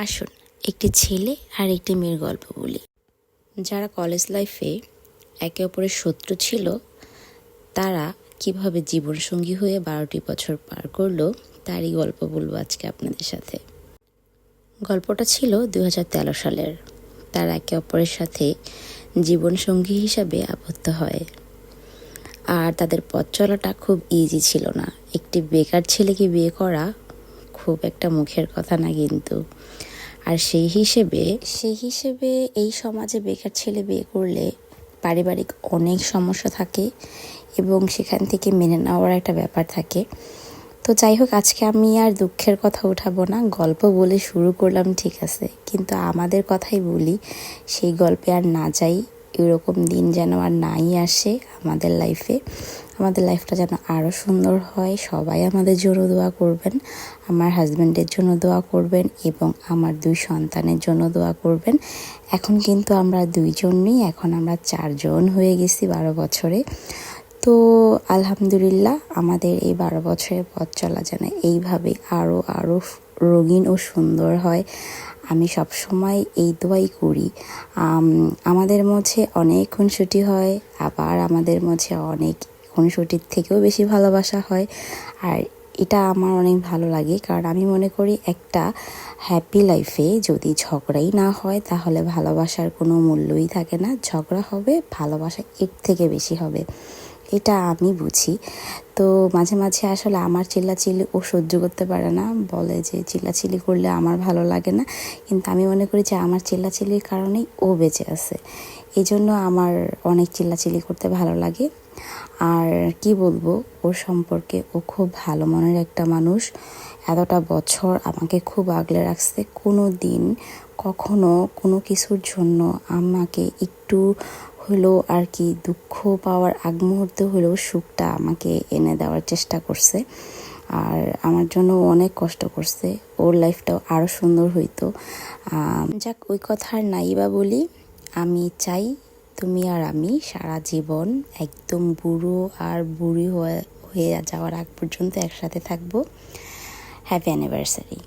আসুন একটি ছেলে আর একটি মেয়ের গল্প বলি। যারা কলেজ লাইফে একে অপরের শত্রু ছিল, তারা কিভাবে জীবনসঙ্গী হয়ে 12টি বছর পার করলো, তারই গল্প বলবো আজকে আপনাদের সাথে। গল্পটা ছিল 2013 সালের। তারা একে অপরের সাথে জীবনসঙ্গী হিসাবে আবদ্ধ হয়। আর তাদের পথ চলাটা খুব ইজি ছিল না। একটি বেকার ছেলেকে বিয়ে করা খুব একটা মুখের কথা না কিন্তু। আর সেই হিসেবে এই সমাজে বেকার ছেলে বিয়ে করলে পারিবারিক অনেক সমস্যা থাকে এবং সেখান থেকে মেনে নেওয়ার একটা ব্যাপার থাকে। তো যাই হোক, আজকে আমি আর দুঃখের কথা উঠাবো না, গল্প বলে শুরু করলাম ঠিক আছে, কিন্তু আমাদের কথাই বলি, সেই গল্পে আর না যাই। এরকম দিন যেন আর নাই আসে আমাদের লাইফে। আমাদের লাইফটা যেন আরও সুন্দর হয়। সবাই আমাদের জন্য দোয়া করবেন, আমার হাজব্যান্ডের জন্য দোয়া করবেন এবং আমার 2 সন্তানের জন্য দোয়া করবেন। এখন কিন্তু আমরা 2 জন নেই, এখন আমরা 4 জন হয়ে গেছি 12 বছরে। তো আলহামদুলিল্লাহ, আমাদের এই 12 বছরের পথ চলা যেন এইভাবে আরও রঙিন ও সুন্দর হয়। আমি সবসময় এই দোয়াই করি। আমাদের মাঝে অনেক খুনসুটি হয়, আবার আমাদের মাঝে অনেক খুনসুটির থেকেও বেশি ভালোবাসা হয়। আর এটা আমার অনেক ভালো লাগে, কারণ আমি মনে করি একটা হ্যাপি লাইফে যদি ঝগড়াই না হয় তাহলে ভালোবাসার কোনো মূল্যই থাকে না। ঝগড়া হবে, ভালোবাসা এর থেকে বেশি হবে, এটা আমি বুঝি। তো মাঝে মাঝে আসলে আমার চিল্লাচিল্লি ও সহ্য করতে পারে না, বলে যে চিল্লাচিল্লি করলে আমার ভালো লাগে না, কিন্তু আমি মনে করি যে আমার চিল্লাচিল্লির কারণেই ও বেঁচে আছে, এই জন্য আমার অনেক চিল্লাচিল্লি করতে ভালো লাগে। আর কি বলবো ওর সম্পর্কে, ও খুব ভালো মনের একটা মানুষ। এতটা বছর আমাকে খুব আগলে রাখছে, কোনো দিন কখনো কোনো কিছুর জন্য আমাকে একটু হলেও আর কি দুঃখ পাওয়ার আগ মুহূর্তে হলেও সুখটা আমাকে এনে দেওয়ার চেষ্টা করছে। আর আমার জন্য অনেক কষ্ট করছে, ওর লাইফটাও আরও সুন্দর হইতো। যাক, ওই কথা আর নাই বা বলি। আমি চাই তুমি আর আমি সারা জীবন একদম বুড়ো আর বুড়ি হয়ে যাওয়ার আগ পর্যন্ত একসাথে থাকবো। Happy anniversary.